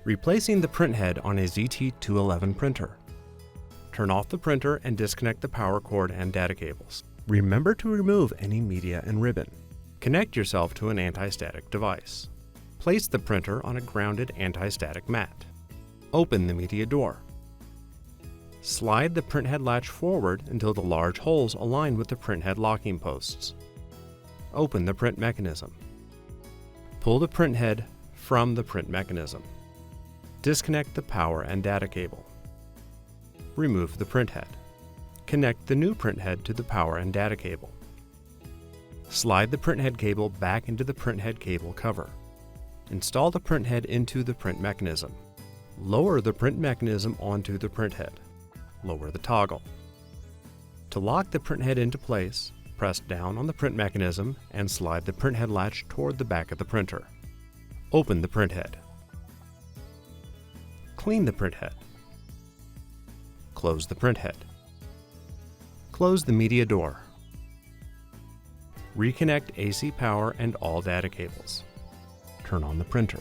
Replacing the printhead on a ZT211 printer. Turn off the printer and disconnect the power cord and data cables. Remember to remove any media and ribbon. Connect yourself to an anti-static device. Place the printer on a grounded anti-static mat. Open the media door. Slide the printhead latch forward until the large holes align with the printhead locking posts. Open the print mechanism. Pull the printhead from the print mechanism. Disconnect the power and data cable. Remove the printhead. Connect the new printhead to the power and data cable. Slide the printhead cable back into the printhead cable cover. Install the printhead into the print mechanism. Lower the print mechanism onto the printhead. Lower the toggle. To lock the printhead into place, press down on the print mechanism and slide the printhead latch toward the back of the printer. Open the printhead. Clean the printhead. Close the printhead. Close the media door. Reconnect AC power and all data cables. Turn on the printer.